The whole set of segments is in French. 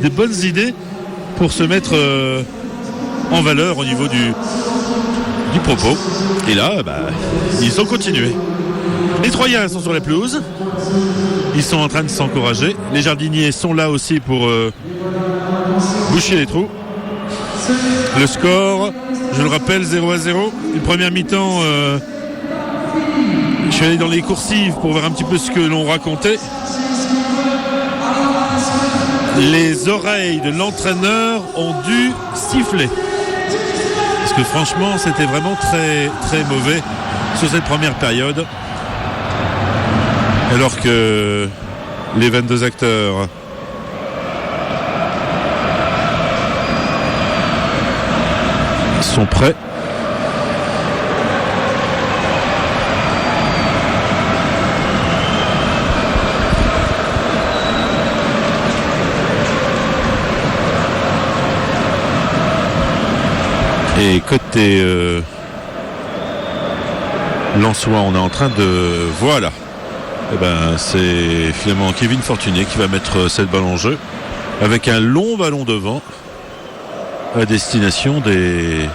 des bonnes idées pour se mettre en valeur au niveau du propos. Et là, ils ont continué. Les Troyens sont sur la pelouse. Ils sont en train de s'encourager. Les jardiniers sont là aussi pour boucher les trous. Le score, je le rappelle, 0-0. Une première mi-temps, je suis allé dans les coursives pour voir un petit peu ce que l'on racontait. Les oreilles de l'entraîneur ont dû siffler. Parce que franchement, c'était vraiment très, très mauvais sur cette première période. Alors que les 22 acteurs sont prêts. Et côté Lensois, on est en train de... Voilà. C'est finalement Kevin Fortuné qui va mettre cette balle en jeu avec un long ballon devant à destination des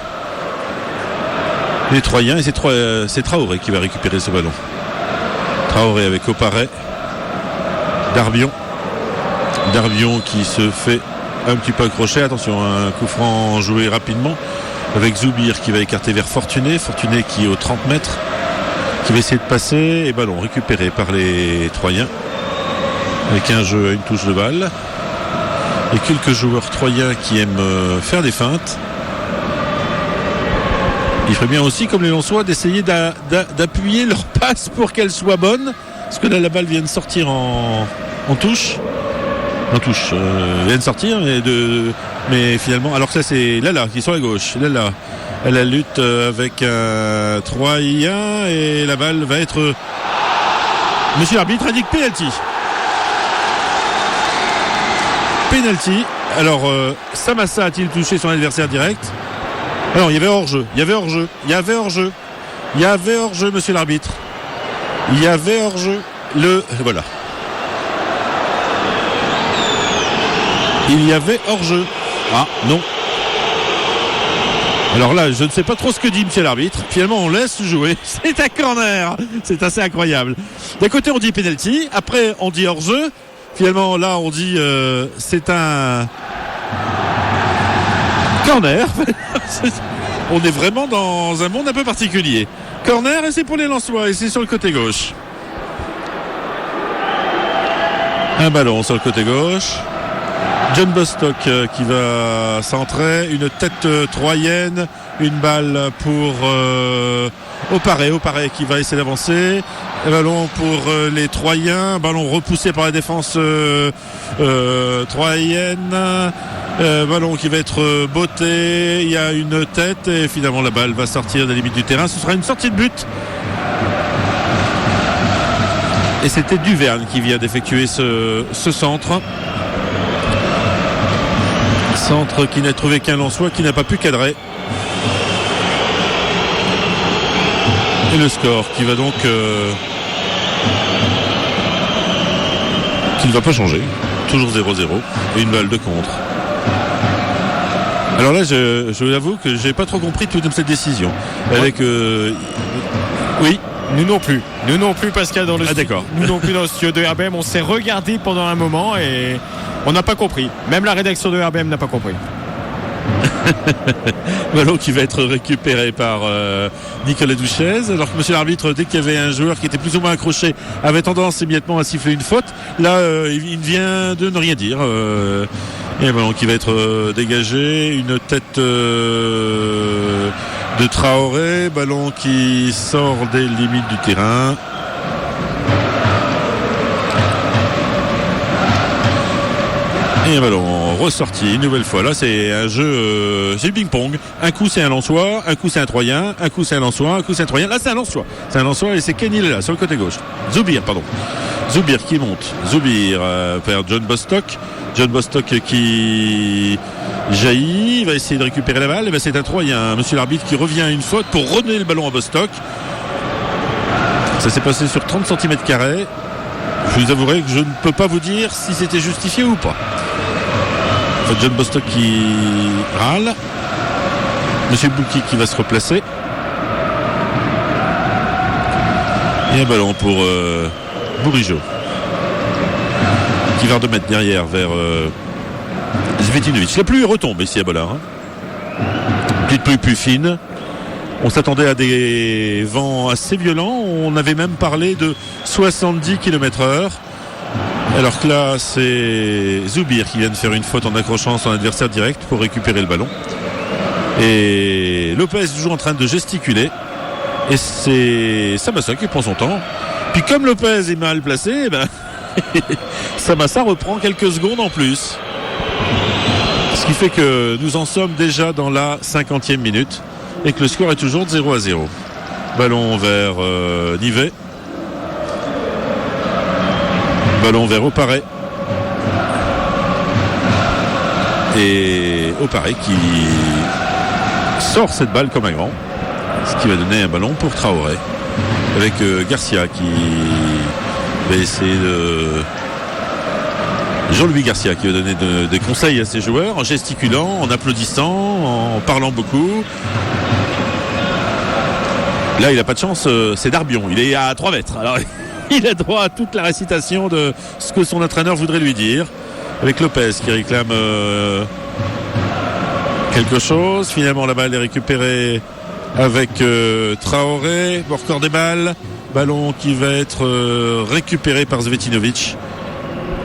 Troyens. Et c'est Traoré qui va récupérer ce ballon. Traoré avec Oparé. Darbion qui se fait un petit peu accrocher. Attention, un coup franc joué rapidement avec Zoubir qui va écarter vers Fortuné qui est aux 30 mètres, qui va essayer de passer, et ballon récupéré par les Troyens avec un jeu à une touche de balle et quelques joueurs troyens qui aiment faire des feintes. Il ferait bien aussi, comme les Lensois, d'essayer d'appuyer leur passe pour qu'elle soit bonne, parce que là la balle vient de sortir en touche. Vient de sortir, mais finalement, alors que ça c'est Lala qui est sur la gauche. Lala, elle lutte avec un Troyen et la balle va être... Monsieur l'arbitre indique penalty. Alors Samassa a-t-il touché son adversaire direct? Alors il y avait hors-jeu, monsieur l'arbitre. Il y avait hors-jeu. Voilà. Il y avait hors-jeu. Ah, non. Alors là, je ne sais pas trop ce que dit monsieur l'arbitre. Finalement, on laisse jouer. C'est un corner. C'est assez incroyable. D'un côté, on dit penalty. Après, on dit hors-jeu. Finalement, là, on dit c'est un corner. On est vraiment dans un monde un peu particulier. Corner, et c'est pour les Lensois. Et c'est sur le côté gauche. Un ballon sur le côté gauche. John Bostock qui va centrer, une tête troyenne, une balle pour Oparé qui va essayer d'avancer, un ballon pour les Troyens, ballon repoussé par la défense troyenne, ballon qui va être botté, il y a une tête et finalement la balle va sortir des limites du terrain, ce sera une sortie de but. Et c'était Duverne qui vient d'effectuer ce centre. Centre qui n'a trouvé qu'un Lensois qui n'a pas pu cadrer. Et le score qui va donc qui ne va pas changer. Toujours 0-0 et une balle de contre. Alors là, je vous avoue que j'ai pas trop compris toute cette décision. Avec oui. Nous non plus, Pascal, dans le studio. D'accord. Nous non plus dans le studio de RBM. On s'est regardé pendant un moment et on n'a pas compris. Même la rédaction de RBM n'a pas compris. Ballon qui va être récupéré par Nicolas Douchez, alors que monsieur l'arbitre, dès qu'il y avait un joueur qui était plus ou moins accroché, avait tendance immédiatement à siffler une faute. Là, il vient de ne rien dire. Et un ballon qui va être dégagé, une tête de Traoré, ballon qui sort des limites du terrain. Et un ballon ressorti une nouvelle fois. Là, c'est un jeu, c'est le ping-pong. Un coup, c'est un Lensois, un coup, c'est un Troyen, un coup, c'est un Lensois, un coup, c'est un Troyen. Là, c'est un Lensois. C'est un Lensois et c'est Kenny là, sur le côté gauche. Zoubir qui monte. Zoubir vers John Bostock. John Bostock qui jaillit, il va essayer de récupérer la balle. Et c'est un Troyen, monsieur l'arbitre, qui revient à une faute pour redonner le ballon à Bostock. Ça s'est passé sur 30 cm². Je vous avouerai que je ne peux pas vous dire si c'était justifié ou pas. John Bostock qui râle. Monsieur Bouki qui va se replacer. Et un ballon pour Bourigeaud qui va remettre derrière vers Zvetinovic. La pluie retombe ici à Bollard. Petite pluie plus fine. On s'attendait à des vents assez violents. On avait même parlé de 70 km/h. Alors que là, c'est Zoubir qui vient de faire une faute en accrochant son adversaire direct pour récupérer le ballon. Et Lopez est toujours en train de gesticuler. Et c'est Samassa qui prend son temps. Puis comme Lopez est mal placé, Samassa reprend quelques secondes en plus. Ce qui fait que nous en sommes déjà dans la 50e minute. Et que le score est toujours de 0-0. Ballon vers Nivet. Ballon vers Opare. Et Opare qui sort cette balle comme un grand. Ce qui va donner un ballon pour Traoré. Avec Garcia qui va essayer de... Jean-Louis Garcia qui va donner des conseils à ses joueurs en gesticulant, en applaudissant, en parlant beaucoup. Là, il n'a pas de chance, c'est Darbion. Il est à 3 mètres. Alors, il a droit à toute la récitation de ce que son entraîneur voudrait lui dire. Avec Lopez qui réclame quelque chose. Finalement, la balle est récupérée avec Traoré. Record des balles. Ballon qui va être récupéré par Zvetinovic,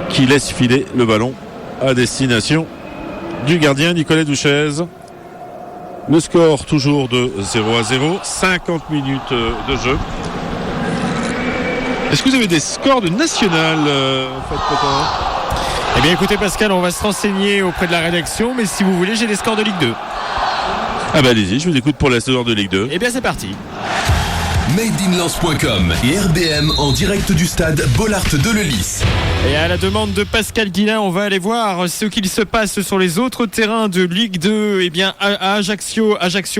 qui laisse filer le ballon à destination du gardien Nicolas Douchez. Le score toujours de 0-0, 50 minutes de jeu. Est-ce que vous avez des scores de national, Eh bien écoutez Pascal, on va se renseigner auprès de la rédaction, mais si vous voulez, j'ai des scores de Ligue 2. Ah bah allez-y, je vous écoute pour la saison de Ligue 2. Eh bien c'est parti. Madeinlance.com et RBM en direct du stade Bollard de Lellis. Et à la demande de Pascal Guillain, on va aller voir ce qu'il se passe sur les autres terrains de Ligue 2. Eh bien, à Ajaccio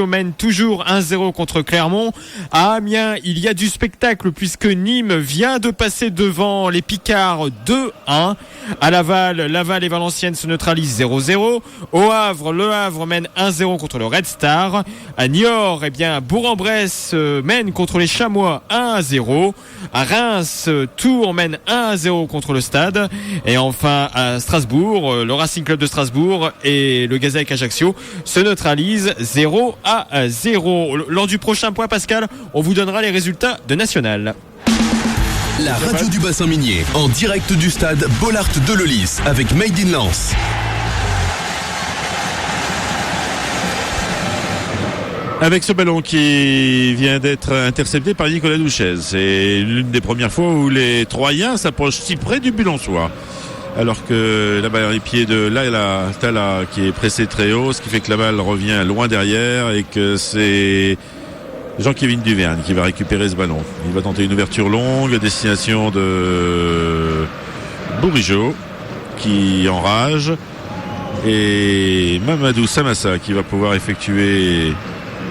mène toujours 1-0 contre Clermont. À Amiens, il y a du spectacle puisque Nîmes vient de passer devant les Picards 2-1. À Laval et Valenciennes se neutralisent 0-0. Au Havre, le Havre mène 1-0 contre le Red Star. À Niort, eh bien, Bourg-en-Bresse mène contre les Chamois 1-0. À Reims, Tours mène 1-0 contre le Stade. Et enfin à Strasbourg, le Racing Club de Strasbourg et le Gazélec Ajaccio se neutralisent 0-0. Lors du prochain point, Pascal, on vous donnera les résultats de National. La radio du bassin minier en direct du stade Bollard de Lellis avec Made in Lens. Avec ce ballon qui vient d'être intercepté par Nicolas Douchez. C'est l'une des premières fois où les Troyens s'approchent si près du but en soi. Alors que la balle dans les pieds de Laila Tala qui est pressé très haut, ce qui fait que la balle revient loin derrière et que c'est Jean-Kévin Duverne qui va récupérer ce ballon. Il va tenter une ouverture longue à destination de Bourigeaud qui enrage et Mamadou Samassa qui va pouvoir effectuer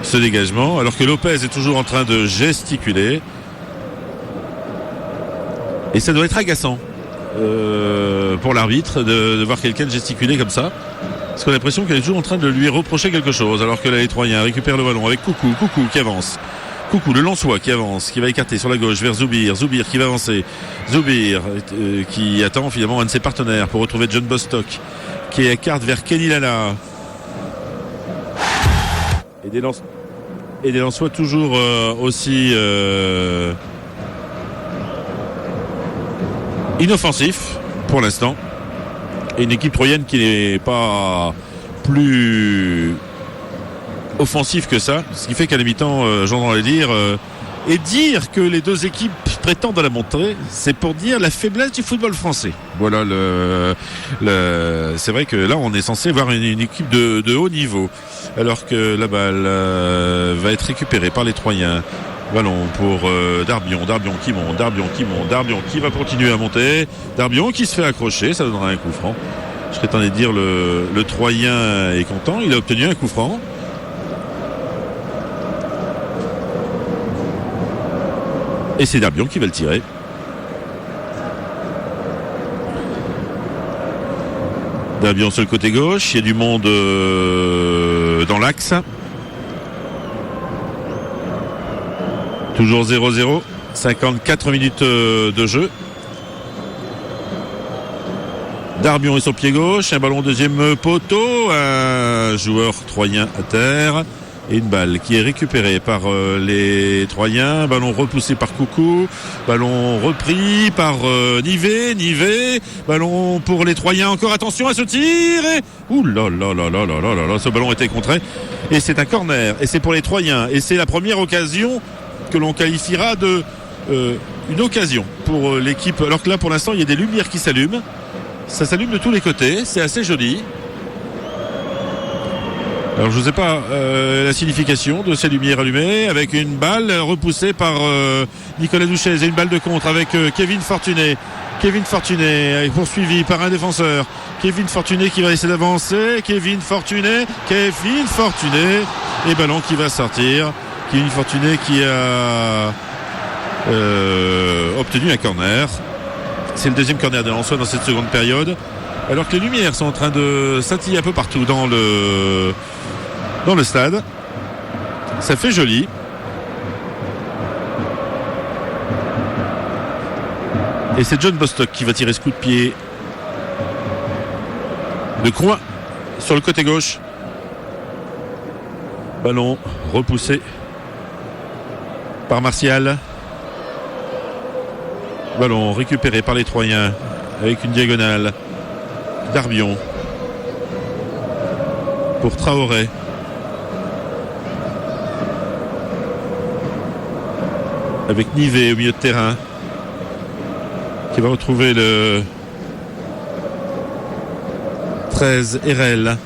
ce dégagement, alors que Lopez est toujours en train de gesticuler. Et ça doit être agaçant pour l'arbitre de voir quelqu'un gesticuler comme ça. Parce qu'on a l'impression qu'elle est toujours en train de lui reprocher quelque chose, alors que là, les Troyens récupèrent le ballon avec Coucou qui avance. Coucou, le Lensois qui avance, qui va écarter sur la gauche vers Zoubir qui va avancer. Zoubir qui attend finalement un de ses partenaires pour retrouver John Bostock, qui écarte vers Kenny Lala. Et des Lensois toujours aussi inoffensifs pour l'instant. Et une équipe troyenne qui n'est pas plus offensive que ça. Ce qui fait qu'à la mi-temps, j'entends dire et dire que les deux équipes prétendent à la montée, c'est pour dire la faiblesse du football français. Voilà c'est vrai que là on est censé voir une équipe de haut niveau. Alors que la balle va être récupérée par les Troyens. Ballon pour Darbion qui monte, Darbion qui va continuer à monter, Darbion qui se fait accrocher, ça donnera un coup franc. Je serais tenté de dire le Troyen est content, il a obtenu un coup franc. Et c'est Darbion qui va le tirer. Darbion sur le côté gauche. Il y a du monde dans l'axe. Toujours 0-0. 54 minutes de jeu. Darbion est sur pied gauche. Un ballon deuxième poteau. Un joueur troyen à terre. Et une balle qui est récupérée par les Troyens. Ballon repoussé par Coucou. Ballon repris par Nivet. Ballon pour les Troyens. Encore attention à ce tir. Et... ouh là là là là là là là là. Ce ballon était contré. Et c'est un corner. Et c'est pour les Troyens. Et c'est la première occasion que l'on qualifiera de une occasion pour l'équipe. Alors que là, pour l'instant, il y a des lumières qui s'allument. Ça s'allume de tous les côtés. C'est assez joli. Alors je ne sais pas la signification de ces lumières allumées, avec une balle repoussée par Nicolas Douchez et une balle de contre avec Kevin Fortuné. Kevin Fortuné est poursuivi par un défenseur. Kevin Fortuné qui va essayer d'avancer. Kevin Fortuné et ballon qui va sortir. Kevin Fortuné qui a obtenu un corner. C'est le deuxième corner de Lensois dans cette seconde période. Alors que les lumières sont en train de scintiller un peu partout dans le stade. Ça fait joli. Et c'est John Bostock qui va tirer ce coup de pied de coin sur le côté gauche. Ballon repoussé par Martial. Ballon récupéré par les Troyens avec une diagonale. Darbion pour Traoré. Avec Nivet au milieu de terrain qui va retrouver le 13 RL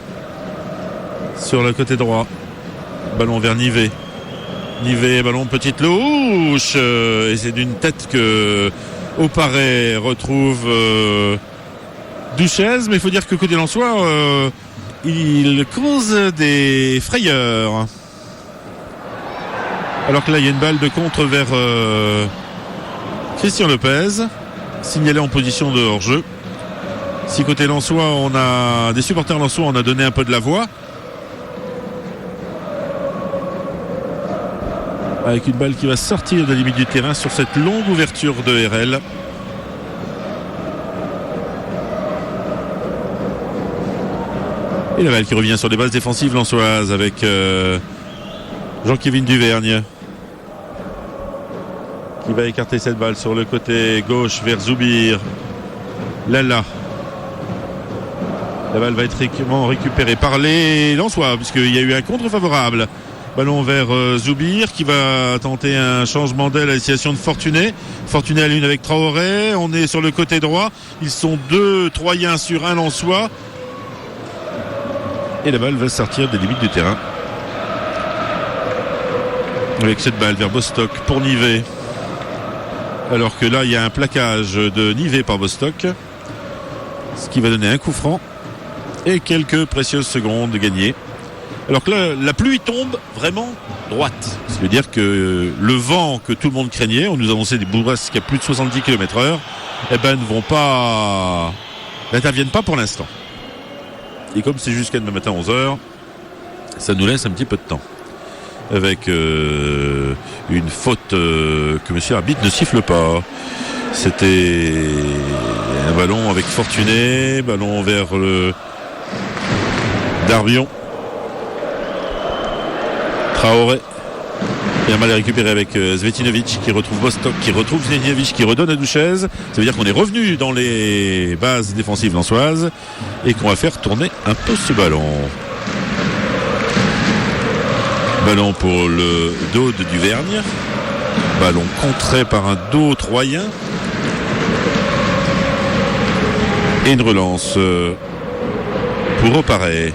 sur le côté droit. Ballon vers Nivet. Ballon petite louche et c'est d'une tête que Auparé retrouve Douchez, mais il faut dire que côté Lensois il cause des frayeurs. Alors que là il y a une balle de contre vers Christian Lopez, signalé en position de hors-jeu. Si côté Lensois on a des supporters lensois, on a donné un peu de la voix. Avec une balle qui va sortir de la limite du terrain sur cette longue ouverture de RL. Et la balle qui revient sur les bases défensives lensoises avec Jean-Kévin Duvergne qui va écarter cette balle sur le côté gauche vers Zoubir. Lala. La balle va être récupérée par les Lensois puisqu'il y a eu un contre favorable. Ballon vers Zoubir qui va tenter un changement d'aile à l'initiation de Fortuné. Fortuné à l'une avec Traoré. On est sur le côté droit. Ils sont deux Troyens sur un Lensois. Et la balle va sortir des limites du terrain. Avec cette balle vers Bostock pour Nivet. Alors que là, il y a un plaquage de Nivet par Bostock. Ce qui va donner un coup franc. Et quelques précieuses secondes gagnées. Alors que là, la pluie tombe vraiment droite. Ça veut dire que le vent que tout le monde craignait, on nous annonçait des bourrasques à plus de 70 km/h, n'interviennent pas pour l'instant. Et comme c'est jusqu'à demain matin 11h, ça nous laisse un petit peu de temps. Avec une faute que monsieur arbitre ne siffle pas. C'était un ballon avec Fortuné, ballon vers le Darbion. Traoré. Et un mal récupéré avec Zvetinovic qui retrouve Bostock, qui retrouve Zvetinovic, qui redonne à Douchez. Ça veut dire qu'on est revenu dans les bases défensives lensoises et qu'on va faire tourner un peu ce ballon. Ballon pour le dos de Duvergne. Ballon contré par un dos troyen. Et une relance pour Auparé.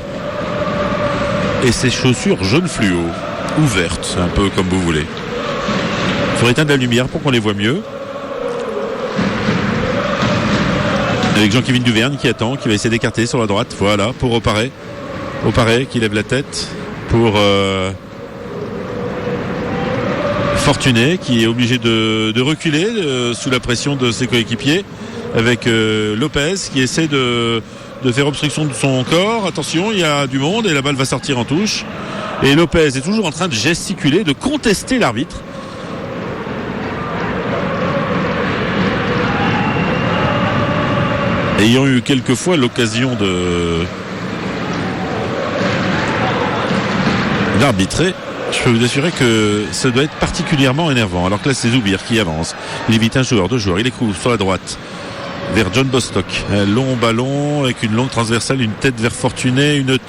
Et ses chaussures jaune fluo. Ouvertes, un peu comme vous voulez. Il faudrait éteindre la lumière pour qu'on les voit mieux. Avec Jean-Kévin Duvergne qui attend, qui va essayer d'écarter sur la droite. Voilà, pour Auparé. Auparé qui lève la tête pour Fortuné qui est obligé de reculer sous la pression de ses coéquipiers. Avec Lopez qui essaie de de faire obstruction de son corps. Attention, il y a du monde et la balle va sortir en touche. Et Lopez est toujours en train de gesticuler, de contester l'arbitre. Ayant eu quelquefois l'occasion d'arbitrer, je peux vous assurer que ça doit être particulièrement énervant. Alors que là, c'est Zoubir qui avance. Il évite un joueur, deux joueurs. Il écoute sur la droite vers John Bostock. Un long ballon avec une longue transversale, une tête vers Fortuné, une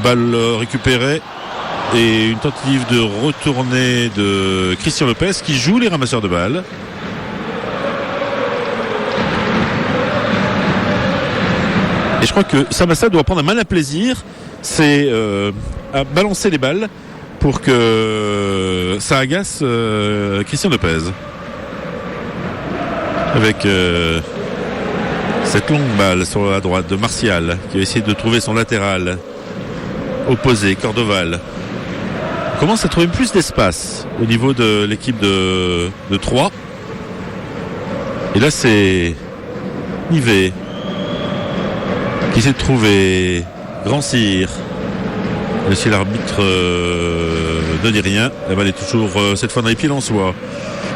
balle récupérée et une tentative de retourner de Christian Lopez qui joue les ramasseurs de balles. Et je crois que Samassa doit prendre un malin plaisir, c'est à balancer les balles pour que ça agace Christian Lopez. Avec cette longue balle sur la droite de Martial qui va essayer de trouver son latéral opposé, Cordoval. Commence à trouver plus d'espace au niveau de l'équipe de 3. Et là c'est Nivet qui essaie de trouver Grand Cyr. Et si l'arbitre ne dit rien, la balle est toujours cette fois dans les pieds lensois.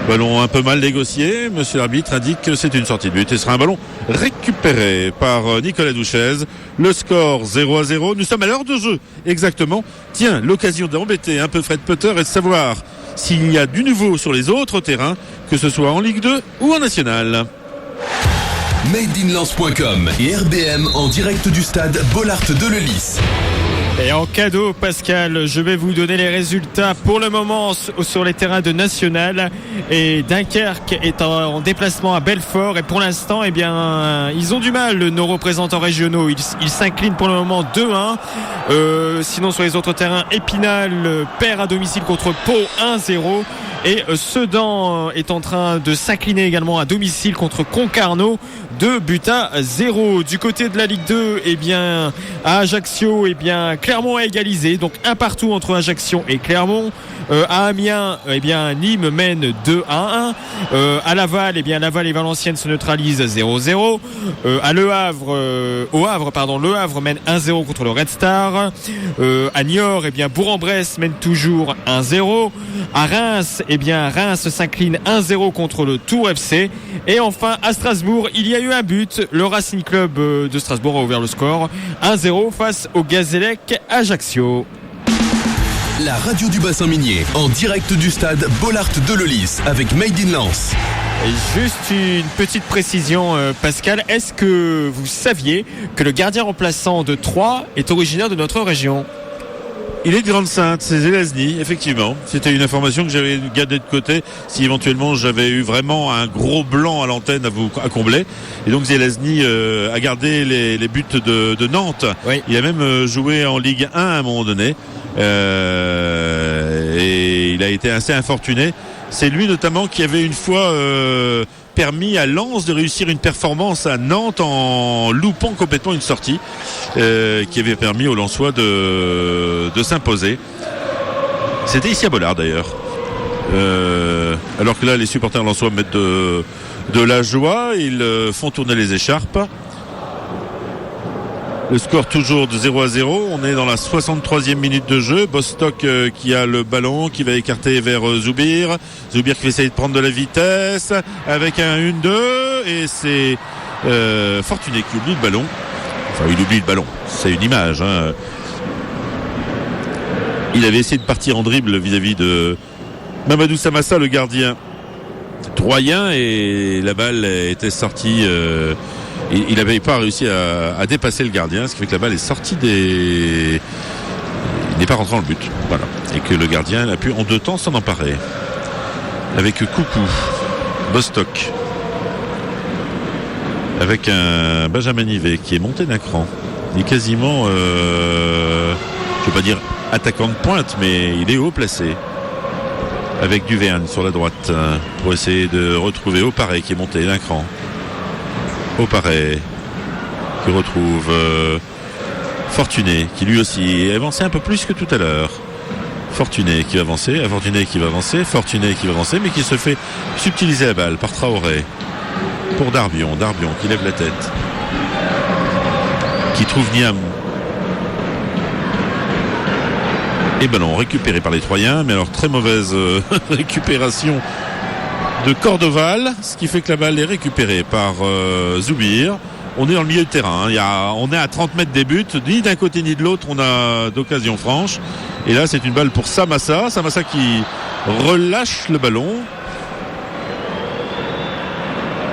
Ballon un peu mal négocié. Monsieur l'arbitre indique que c'est une sortie de but. Et ce sera un ballon récupéré par Nicolas Douchez. Le score 0-0. Nous sommes à l'heure de jeu. Exactement. Tiens, l'occasion d'embêter un peu Fred Potter et de savoir s'il y a du nouveau sur les autres terrains, que ce soit en Ligue 2 ou en National. MadeInLens.com et RBM en direct du stade Bollaert de Lellis. Et en cadeau, Pascal, je vais vous donner les résultats pour le moment sur les terrains de National. Et Dunkerque est en déplacement à Belfort. Et pour l'instant, eh bien, ils ont du mal, nos représentants régionaux. Ils s'inclinent pour le moment 2-1. Sinon, sur les autres terrains, Épinal perd à domicile contre Pau 1-0. Et Sedan est en train de s'incliner également à domicile contre Concarneau 2-0. Du côté de la Ligue 2, eh bien, à Ajaccio, eh bien, Clermont a égalisé. Donc un partout entre Ajaccio et Clermont. À Amiens, eh bien, Nîmes mène 2-1. À Laval, eh bien, Laval et Valenciennes se neutralisent 0-0. À Le Havre, Le Havre mène 1-0 contre le Red Star. À Niort, eh bien, Bourg-en-Bresse mène toujours 1-0. À Reims, eh bien, Reims s'incline 1-0 contre le Tours FC. Et enfin, à Strasbourg, il y a eu un but. Le Racing Club de Strasbourg a ouvert le score 1-0 face au Gazélec Ajaccio. La radio du bassin minier, en direct du stade Bollaert de Lellis avec Made in Lens. Et juste une petite précision, Pascal. Est-ce que vous saviez que le gardien remplaçant de Troyes est originaire de notre région ? Il est de Grande-Sainte, c'est Zelazny, effectivement. C'était une information que j'avais gardée de côté si éventuellement j'avais eu vraiment un gros blanc à l'antenne à combler. Et donc Zelazny a gardé les buts de Nantes. Oui. Il a même joué en Ligue 1 à un moment donné. Et il a été assez infortuné. C'est lui notamment qui avait une fois permis à Lens de réussir une performance à Nantes en loupant complètement une sortie qui avait permis aux Lensois de s'imposer. C'était ici à Bollaert d'ailleurs. Alors que là les supporters lensois mettent de la joie, ils font tourner les écharpes. Le score toujours de 0-0. On est dans la 63e minute de jeu. Bostock qui a le ballon, qui va écarter vers Zoubir. Zoubir qui va essayer de prendre de la vitesse avec un 1-2. Et c'est Fortuné qui oublie le ballon. Enfin, il oublie le ballon. C'est une image. Hein. Il avait essayé de partir en dribble vis-à-vis de Mamadou Samassa, le gardien troyen. Et la balle était sortie... il n'avait pas réussi à dépasser le gardien, ce qui fait que la balle est sortie il n'est pas rentré dans le but. Voilà. Et que le gardien a pu en deux temps s'en emparer. Avec Coucou, Bostock, avec un Benjamin Nivet qui est monté d'un cran. Il est quasiment, je ne vais pas dire attaquant de pointe, mais il est haut placé. Avec Duverne sur la droite pour essayer de retrouver Auparé qui est monté d'un cran. Auparé qui retrouve Fortuné qui lui aussi est avancé un peu plus que tout à l'heure. Fortuné qui va avancer, Fortuné qui va avancer, mais qui se fait subtiliser la balle par Traoré pour Darbion qui lève la tête, qui trouve Niam. Et ballon récupéré par les Troyens, mais alors très mauvaise récupération de Cordoval, ce qui fait que la balle est récupérée par Zoubir. On est dans le milieu de terrain, on est à 30 mètres des buts, ni d'un côté ni de l'autre on a d'occasion franche. Et là c'est une balle pour Samassa qui relâche le ballon.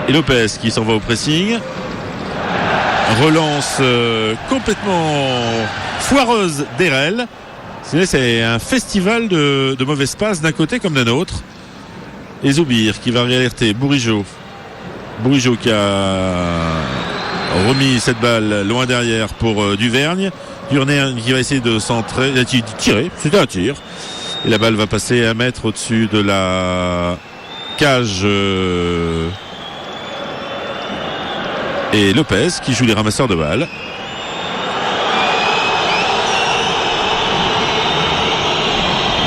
Et Lopez qui s'en va au pressing. Relance complètement foireuse d'Erel. C'est un festival de mauvaises passes d'un côté comme d'un autre. Et Zoubir qui va réalerter Bourigeaud qui a remis cette balle loin derrière pour Duvergne. Durner qui va essayer de centrer, de tirer, c'était un tir. Et la balle va passer 1 mètre au-dessus de la cage. Et Lopez qui joue les ramasseurs de balles.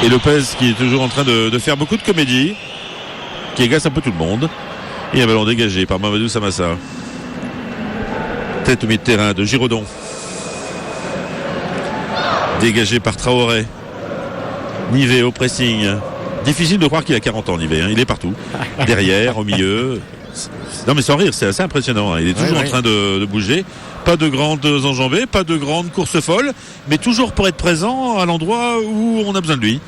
Et Lopez qui est toujours en train de faire beaucoup de comédie, qui agace un peu tout le monde. Et un ballon dégagé par Mamadou Samassa. Tête au milieu de terrain de Giraudon. Dégagé par Traoré. Nivet au pressing. Difficile de croire qu'il a 40 ans, Nivet. Il est partout. Derrière, au milieu. Non mais sans rire, c'est assez impressionnant. Il est toujours en train de bouger. Pas de grandes enjambées, pas de grandes courses folles, mais toujours pour être présent à l'endroit où on a besoin de lui.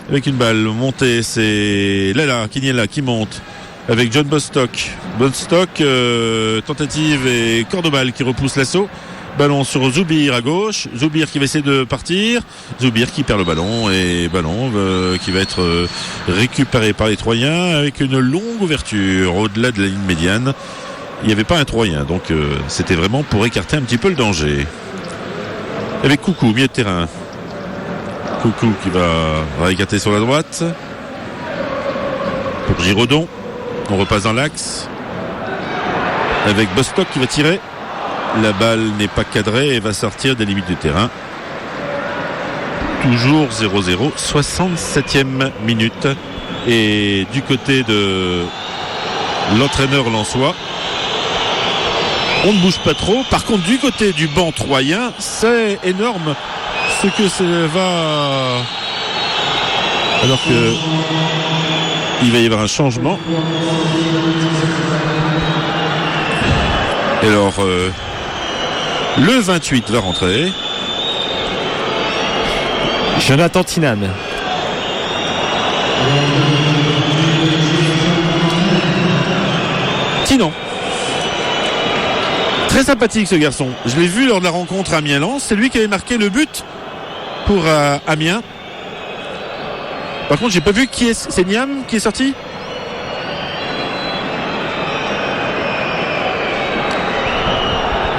Avec une balle montée, c'est Lala Kiniela qui monte avec John Bostock. Tentative et Cordoval qui repousse l'assaut. Ballon sur Zoubir à gauche. Zoubir qui va essayer de partir. Zoubir qui perd le ballon et ballon qui va être récupéré par les Troyens avec une longue ouverture au-delà de la ligne médiane. Il n'y avait pas un Troyen, donc c'était vraiment pour écarter un petit peu le danger. Avec Coucou, milieu de terrain. Coucou qui va écarter sur la droite. Pour Giraudon. On repasse dans l'axe. Avec Bostock qui va tirer. La balle n'est pas cadrée et va sortir des limites du terrain. Toujours 0-0, 67e minute. Et du côté de l'entraîneur lensois, on ne bouge pas trop. Par contre, du côté du banc troyen, c'est énorme ce que ça va. Alors que il va y avoir un changement. Et alors, le 28 va rentrer. Jonathan Tinan. Tinan. Très sympathique ce garçon. Je l'ai vu lors de la rencontre à Amiens-Lens. C'est lui qui avait marqué le but pour Amiens. Par contre, j'ai pas vu qui est. C'est Niam qui est sorti.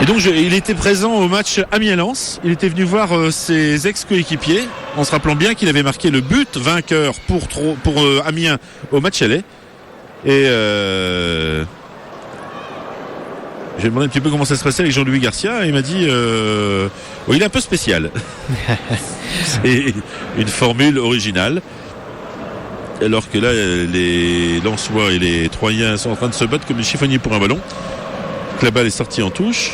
Et donc il était présent au match Amiens-Lens. Il était venu voir ses ex-coéquipiers en se rappelant bien qu'il avait marqué le but vainqueur pour Amiens au match aller. Et j'ai demandé un petit peu comment ça se passait avec Jean-Louis Garcia et il m'a dit il est un peu spécial. C'est une formule originale. Alors que là les Lensois et les Troyens sont en train de se battre comme des chiffonniers pour un ballon. Que la balle est sortie en touche.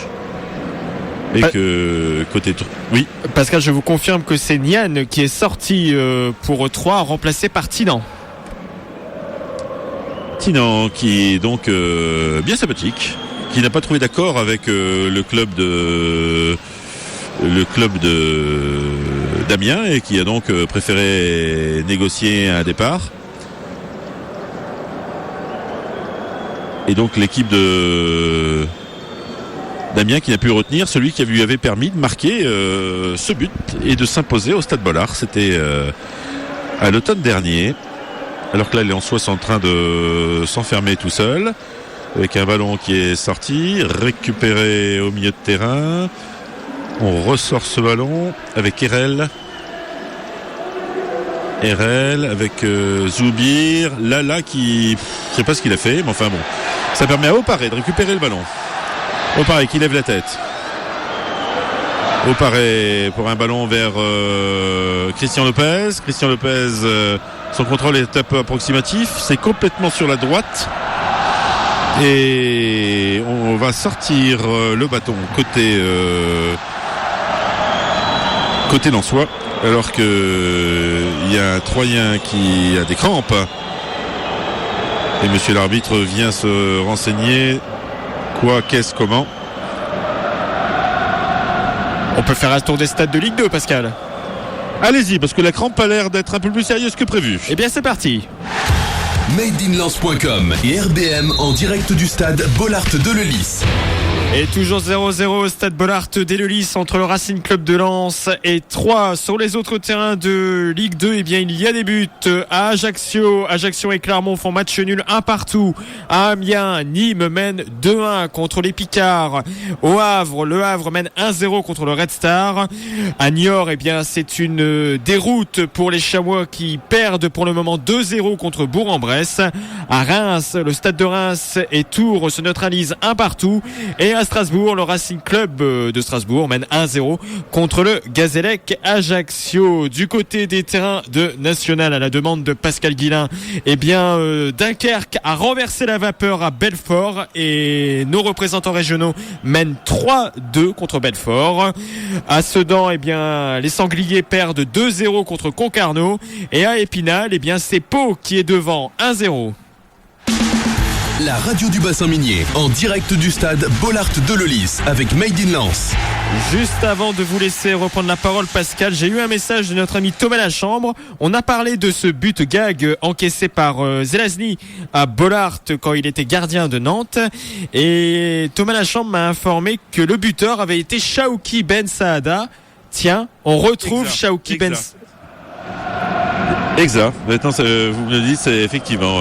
Et que côté oui. Pascal, je vous confirme que c'est Nian qui est sorti pour 3, remplacé par Tinan. Tinan qui est donc bien sympathique, qui n'a pas trouvé d'accord avec le club d'Amiens et qui a donc préféré négocier un départ. Et donc l'équipe d'Amiens qui n'a pu retenir celui qui lui avait permis de marquer ce but et de s'imposer au Stade Bollard. C'était à l'automne dernier. Alors que là, les Lensois sont en train de s'enfermer tout seul. Avec un ballon qui est sorti, récupéré au milieu de terrain. On ressort ce ballon avec Erel avec Zoubir. Lala qui... Je sais pas ce qu'il a fait, mais enfin bon. Ça permet à Oparé de récupérer le ballon. Oparé qui lève la tête. Oparé pour un ballon vers Christian Lopez. Christian Lopez, son contrôle est un peu approximatif. C'est complètement sur la droite. Et on va sortir le bâton côté Lensois, alors que il y a un Troyen qui a des crampes. Et monsieur l'arbitre vient se renseigner. Quoi, qu'est-ce, comment? On peut faire un tour des stades de Ligue 2, Pascal. Allez-y, parce que la crampe a l'air d'être un peu plus sérieuse que prévu. Eh bien, c'est parti. MadeInLens.com et RBM en direct du stade Bollaert de Lellis. Et toujours 0-0 au stade Bollaert d'Eleulis entre le Racing Club de Lens et 3 sur les autres terrains de Ligue 2. Eh bien, il y a des buts à Ajaccio. Ajaccio et Clermont font match nul 1 partout. À Amiens, Nîmes mène 2-1 contre les Picards. Au Havre, le Havre mène 1-0 contre le Red Star. À Niort, eh bien, c'est une déroute pour les Chamois qui perdent pour le moment 2-0 contre Bourg-en-Bresse. À Reims, le stade de Reims et Tours se neutralisent 1 partout. Et à Strasbourg, le Racing Club de Strasbourg mène 1-0 contre le Gazélec Ajaccio. Du côté des terrains de National, à la demande de Pascal Guillain, eh bien, Dunkerque a renversé la vapeur à Belfort et nos représentants régionaux mènent 3-2 contre Belfort. À Sedan, eh bien, les Sangliers perdent 2-0 contre Concarneau. Et à Épinal, eh bien, c'est Pau qui est devant 1-0. La radio du bassin minier, en direct du stade Bollaert de Lellis avec Made in Lens. Juste avant de vous laisser reprendre la parole, Pascal, j'ai eu un message de notre ami Thomas Lachambre. On a parlé de ce but gag encaissé par Zelazny à Bollaert quand il était gardien de Nantes. Et Thomas Lachambre m'a informé que le buteur avait été Chaouki Ben Saada. Tiens, on retrouve Chaouki Ben Saada. Exact. Maintenant, vous me le dites, c'est effectivement...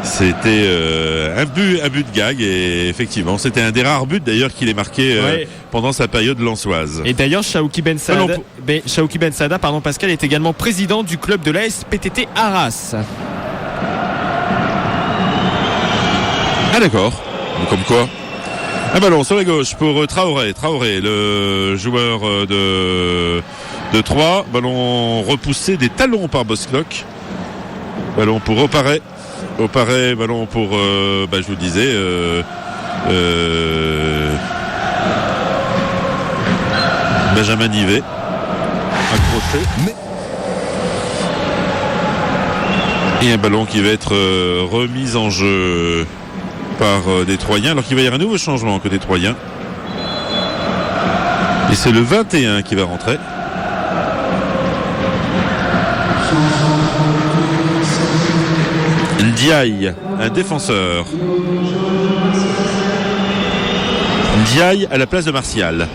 C'était un but de gag et effectivement c'était un des rares buts d'ailleurs qu'il ait marqué pendant sa période lensoise. Et d'ailleurs Chaouki Ben Saada, Pascal, est également président du club de l'AS PTT Arras. Ah d'accord, comme quoi. Un ballon sur la gauche pour Traoré, le joueur de 3. Ballon repoussé des talons par Boscloc. Ballon pour Oparé, ballon pour, je vous disais, Benjamin Nivet, accroché. Et un ballon qui va être remis en jeu par des Troyens, alors qu'il va y avoir un nouveau changement côté Troyen. Et c'est le 21 qui va rentrer. Ndiaye, un défenseur. Ndiaye à la place de Martial.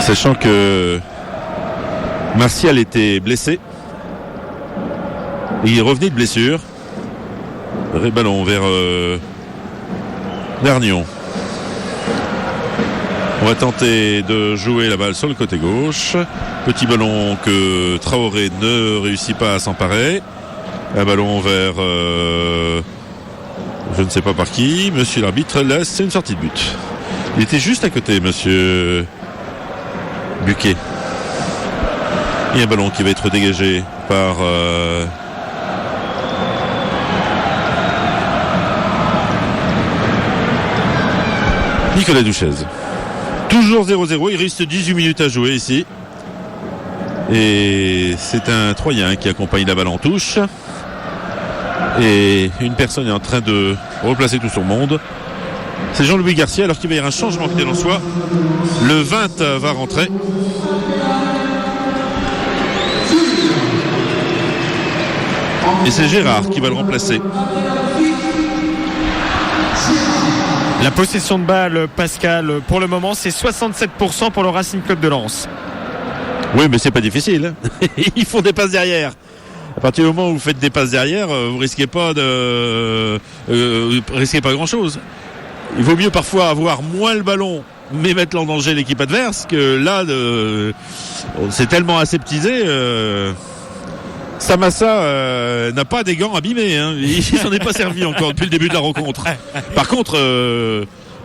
Sachant que Martial était blessé. Et il revenait de blessure. Ballon vers Nyon. On va tenter de jouer la balle sur le côté gauche. Petit ballon que Traoré ne réussit pas à s'emparer. Un ballon vers je ne sais pas par qui. Monsieur l'arbitre, là c'est une sortie de but. Il était juste à côté, monsieur Buquet. Et un ballon qui va être dégagé par Nicolas Duchesne. Toujours 0-0, il reste 18 minutes à jouer ici. Et c'est un Troyen qui accompagne la balle en touche. Et une personne est en train de replacer tout son monde. C'est Jean-Louis Garcia, alors qu'il va y avoir un changement qui est en soi. Le 20 va rentrer. Et c'est Gérard qui va le remplacer. La possession de balle, Pascal, pour le moment, c'est 67% pour le Racing Club de Lens. Oui, mais c'est pas difficile. Ils font des passes derrière. À partir du moment où vous faites des passes derrière, vous risquez pas grand chose. Il vaut mieux parfois avoir moins le ballon, mais mettre en danger l'équipe adverse, que là, c'est tellement aseptisé. Samassa n'a pas des gants abîmés, hein. Il s'en est pas servi encore depuis le début de la rencontre. Par contre,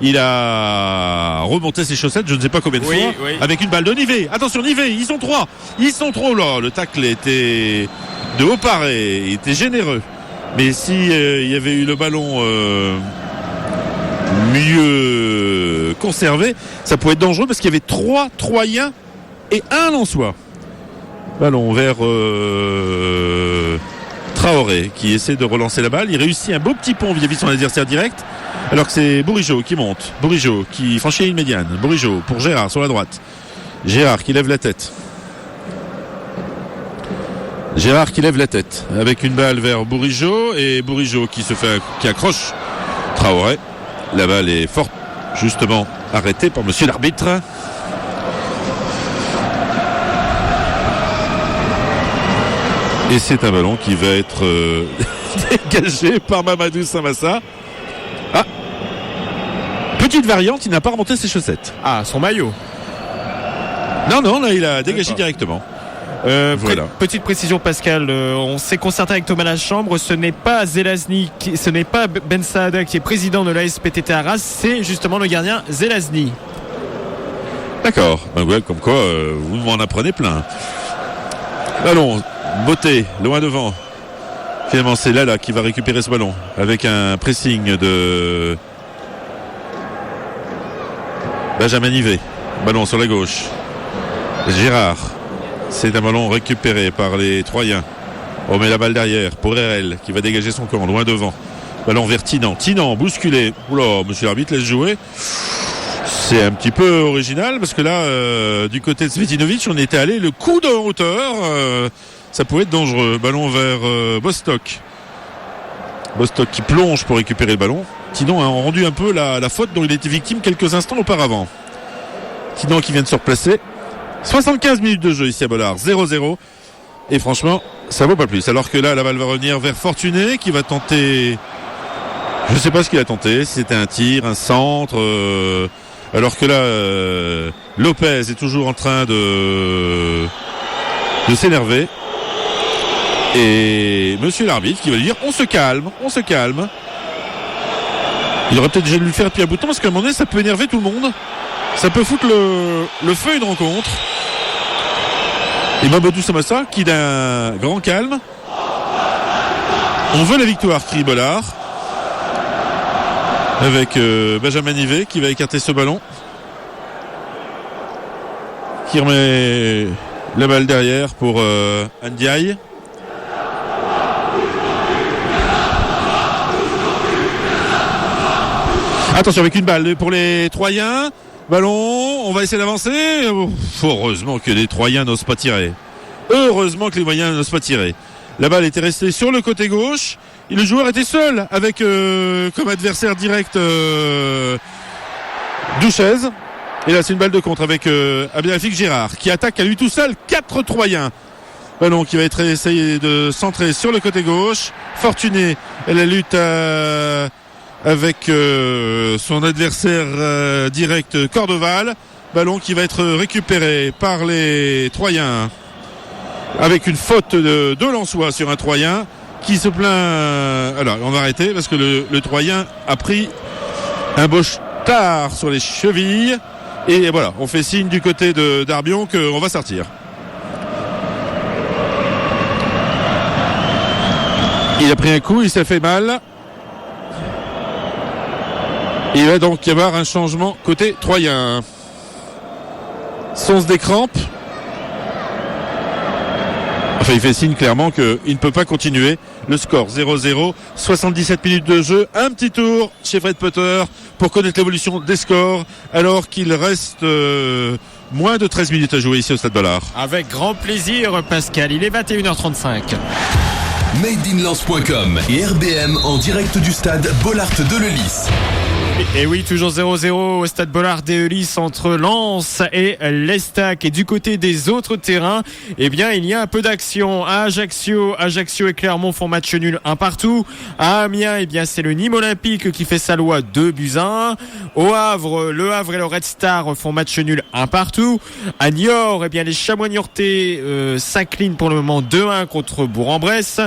Il a remonté ses chaussettes, je ne sais pas combien de fois, avec une balle de Nivet. Attention, Nivet, ils sont trois. Là, le tacle était de haut paré, il était généreux. Mais si il y avait eu le ballon mieux conservé, ça pouvait être dangereux parce qu'il y avait 3 Troyens et 1 Lensois. Ballon vers Traoré qui essaie de relancer la balle. Il réussit un beau petit pont vis-à-vis de son adversaire direct. Alors que c'est Bourigeaud qui monte. Bourigeaud qui franchit une médiane. Bourigeaud pour Gérard sur la droite. Gérard qui lève la tête. Avec une balle vers Bourigeaud. Et Bourigeaud qui accroche Traoré. La balle est forte, justement arrêtée par monsieur l'arbitre. Et c'est un ballon qui va être dégagé par Mamadou Samassa. Ah, petite variante, il n'a pas remonté ses chaussettes. Ah, son maillot. Non, là il a dégagé directement. Voilà. Petite précision, Pascal, on s'est concerté avec Thomas Lachambre, ce n'est pas Zelazny, ce n'est pas Ben Saada qui est président de l'ASPTT Arras, c'est justement le gardien Zelazny. D'accord, ouais, comme quoi vous m'en apprenez plein. Ballon, Beauté, loin devant. Finalement c'est Lala qui va récupérer ce ballon avec un pressing de Benjamin Nivet. Ballon sur la gauche. Gérard. C'est un ballon récupéré par les Troyens. On met la balle derrière pour RL qui va dégager son camp loin devant. Ballon vers Tinan. Tinan bousculé. Oula, monsieur l'arbitre laisse jouer. C'est un petit peu original parce que là, du côté de Svetinovic, on était allé le coup de hauteur. Ça pouvait être dangereux. Ballon vers Bostock. Bostock qui plonge pour récupérer le ballon. Tinan a rendu un peu la faute dont il était victime quelques instants auparavant. Tinan qui vient de se replacer. 75 minutes de jeu ici à Bollard, 0-0. Et franchement, ça vaut pas plus. Alors que là, la balle va revenir vers Fortuné qui va tenter... Je ne sais pas ce qu'il a tenté. Si c'était un tir, un centre. Alors que là, Lopez est toujours en train de s'énerver. Et monsieur l'arbitre qui va lui dire on se calme. Il aurait peut-être déjà dû le faire depuis un bout de temps parce qu'à un moment donné, ça peut énerver tout le monde. Ça peut foutre le feu à une rencontre. Et Mamadou Samassa qui d'un grand calme. On veut la victoire, crie Bollard. Avec Benjamin Nivet qui va écarter ce ballon. Qui remet la balle derrière pour Ndiaye. Attention avec une balle pour les Troyens. Ballon, on va essayer d'avancer. Heureusement que les Troyens n'osent pas tirer. La balle était restée sur le côté gauche. Et le joueur était seul avec comme adversaire direct Douchez. Et là c'est une balle de contre avec Abdelhafik Gérard qui attaque à lui tout seul 4 Troyens. Ballon qui va être essayé de centrer sur le côté gauche. Fortuné et la lutte avec son adversaire direct Cordoval. Ballon qui va être récupéré par les Troyens avec une faute de Lensois sur un Troyen qui se plaint. Alors on va arrêter parce que le Troyen a pris un beau tard sur les chevilles et voilà, on fait signe du côté d'Arbion qu'on va sortir. Il a pris un coup, il s'est fait mal. Il va donc y avoir un changement côté Troyen. Sens des crampes. Enfin, il fait signe clairement qu'il ne peut pas continuer. Le score 0-0, 77 minutes de jeu. Un petit tour chez Fred Potter pour connaître l'évolution des scores alors qu'il reste moins de 13 minutes à jouer ici au Stade Bollard. Avec grand plaisir, Pascal. Il est 21h35. MadeInLens.com et RBM en direct du stade Bollard de Lellis. Et oui, toujours 0-0 au stade Bollard d'Eulis entre Lens et l'Estac. Et du côté des autres terrains, eh bien, il y a un peu d'action. À Ajaccio et Clermont font match nul 1 partout. À Amiens, eh bien, c'est le Nîmes Olympique qui fait sa loi 2-1. Au Havre, le Havre et le Red Star font match nul 1 partout. À Niort, eh bien, les Chamois niortais s'inclinent pour le moment 2-1 contre Bourg-en-Bresse.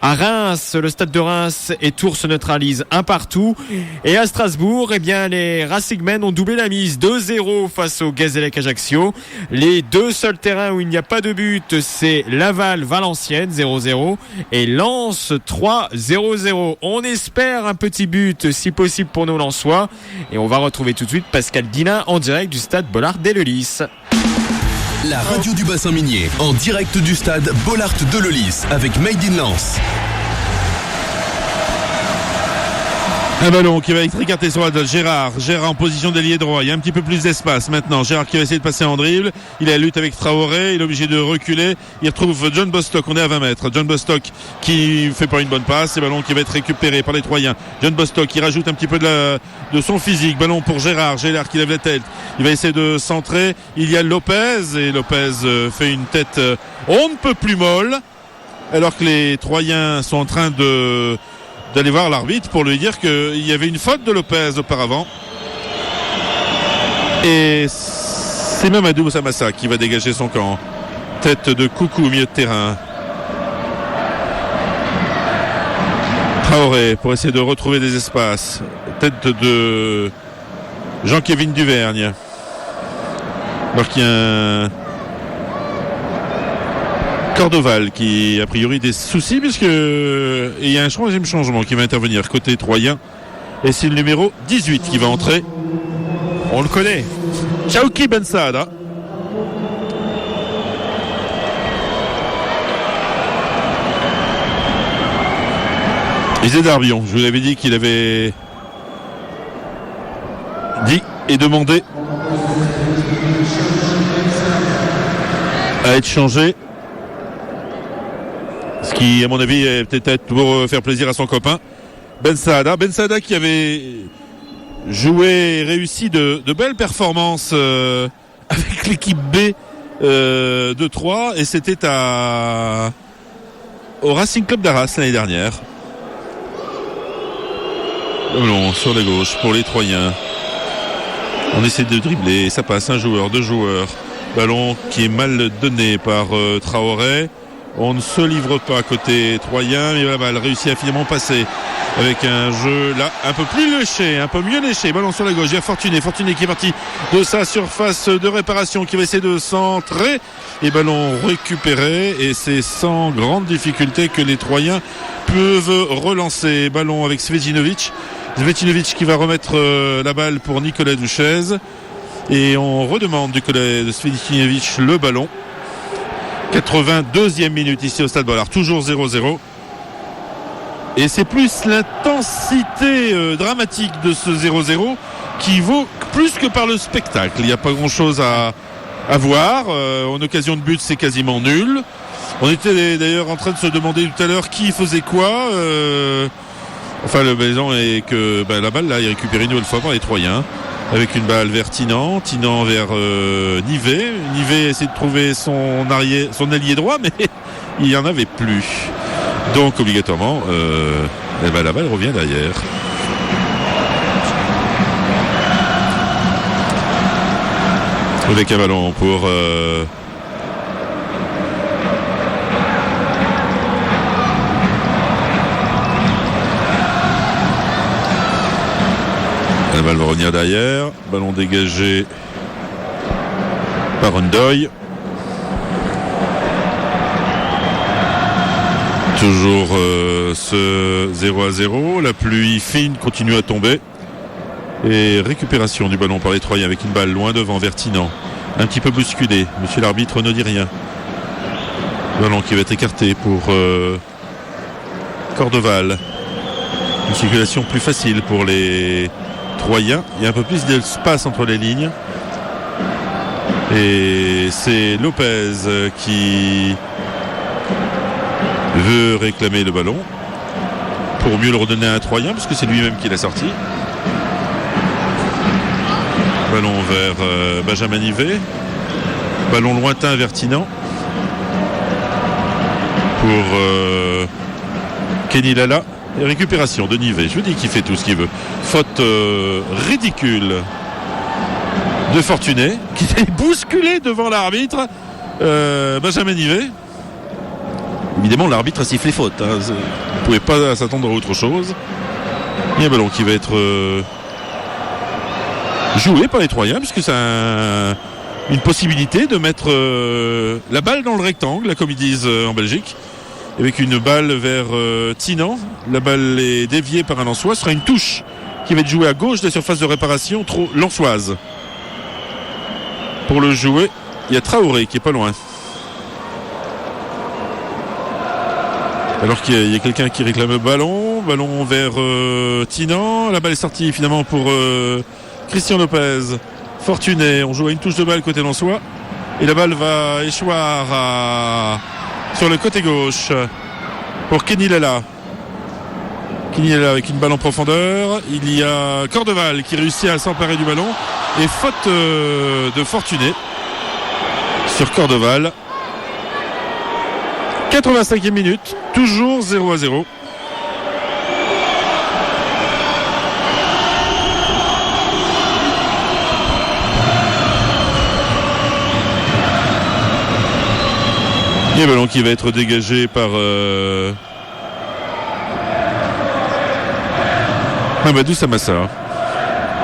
À Reims, le stade de Reims et Tours se neutralisent 1 partout. Et à Strasbourg, Nemours, eh bien, les Racingmen ont doublé la mise 2-0 face au Gazélec Ajaccio. Les deux seuls terrains où il n'y a pas de but, c'est Laval, Valenciennes 0-0 et Lens 3-0-0. On espère un petit but si possible pour nos Lensois et on va retrouver tout de suite Pascal Guillain en direct du stade Bollard d'Eleulis. La radio du bassin minier en direct du stade Bollard d'Eleulis avec Made in Lens. Un ballon qui va être écarté sur la droite. Gérard en position d'ailier droit. Il y a un petit peu plus d'espace maintenant. Gérard qui va essayer de passer en dribble. Il est à lutte avec Traoré. Il est obligé de reculer. Il retrouve John Bostock. On est à 20 mètres. John Bostock qui fait pas une bonne passe. C'est ballon qui va être récupéré par les Troyens. John Bostock qui rajoute un petit peu de son physique. Ballon pour Gérard. Gérard qui lève la tête. Il va essayer de centrer. Il y a Lopez. Et Lopez fait une tête on ne peut plus molle. Alors que les Troyens sont en train d'aller voir l'arbitre pour lui dire qu'il y avait une faute de Lopez auparavant. Et c'est Mamadou Samassa qui va dégager son camp. Tête de Coucou au milieu de terrain. Traoré pour essayer de retrouver des espaces. Tête de Jean-Kévin Duvergne. Alors qu'il y a un Cordoval qui a priori des soucis puisque il y a un troisième changement qui va intervenir côté troyen et c'est le numéro 18 qui va entrer. On le connaît. Chauki Ben Saada. Isé Darbion, je vous l'avais dit qu'il avait dit et demandé à être changé. Ce qui, à mon avis, est peut-être pour faire plaisir à son copain. Ben Saada qui avait joué et réussi de belles performances avec l'équipe B de Troyes. Et c'était au Racing Club d'Arras l'année dernière. Ballon sur la gauche pour les Troyens. On essaie de dribbler. Ça passe un joueur, deux joueurs. Ballon qui est mal donné par Traoré. On ne se livre pas côté troyen, mais la balle réussit à finalement passer avec un jeu là un peu plus léché, un peu mieux léché. Ballon sur la gauche, il y a Fortuné qui est parti de sa surface de réparation, qui va essayer de centrer et ballon récupéré, et c'est sans grande difficulté que les Troyens peuvent relancer. Ballon avec Svetinovic qui va remettre la balle pour Nicolas Duchesne, et on redemande du côté de Svetinovic le ballon. 82e minute ici au Stade Bollard, toujours 0-0. Et c'est plus l'intensité dramatique de ce 0-0 qui vaut plus que par le spectacle. Il n'y a pas grand-chose à voir. En occasion de but, c'est quasiment nul. On était d'ailleurs en train de se demander tout à l'heure qui faisait quoi. Enfin, le maison est que la balle là est récupérée une nouvelle fois par les Troyens. Avec une balle vers Tinan vers Nivet. Nivet essaie de trouver son allié droit, mais il n'y en avait plus. Donc obligatoirement, la balle revient derrière. Avec un ballon pour la balle va revenir derrière. Ballon dégagé par Undoy. Toujours ce 0-0. La pluie fine continue à tomber. Et récupération du ballon par les Troyens avec une balle loin devant Vertinan. Un petit peu bousculé. Monsieur l'arbitre ne dit rien. Ballon qui va être écarté pour Cordoval. Une circulation plus facile pour les Troyens. Il y a un peu plus d'espace entre les lignes. Et c'est Lopez qui veut réclamer le ballon pour mieux le redonner à un Troyen, parce que c'est lui-même qui l'a sorti. Ballon vers Benjamin Nivet. Ballon lointain vers Tinan pour Kenny Lala. Et récupération de Nivet. Je vous dis qu'il fait tout ce qu'il veut. Faute ridicule de Fortuné, qui est bousculé devant l'arbitre. Benjamin Nivet. Évidemment, l'arbitre a sifflé faute. Hein. Vous ne pouvez pas s'attendre à autre chose. Il y a un ballon qui va être joué par les Troyens, puisque c'est une possibilité de mettre la balle dans le rectangle, comme ils disent en Belgique, avec une balle vers Tinan. La balle est déviée par un Lensois. Ce sera une touche qui va être jouée à gauche de la surface de réparation lensoise. Pour le jouer, il y a Traoré qui est pas loin. Alors qu'il y a quelqu'un qui réclame le ballon vers Tinan. La balle est sortie finalement pour Christian Lopez. Fortuné, on joue à une touche de balle côté lensois. Et la balle va échoir sur le côté gauche pour Kenny Lella. Kenny Lella avec une balle en profondeur. Il y a Cordeval qui réussit à s'emparer du ballon. Et faute de Fortuné sur Cordeval. 85e minute, toujours 0-0. Il y a un ballon qui va être dégagé par Mamadou Samassa.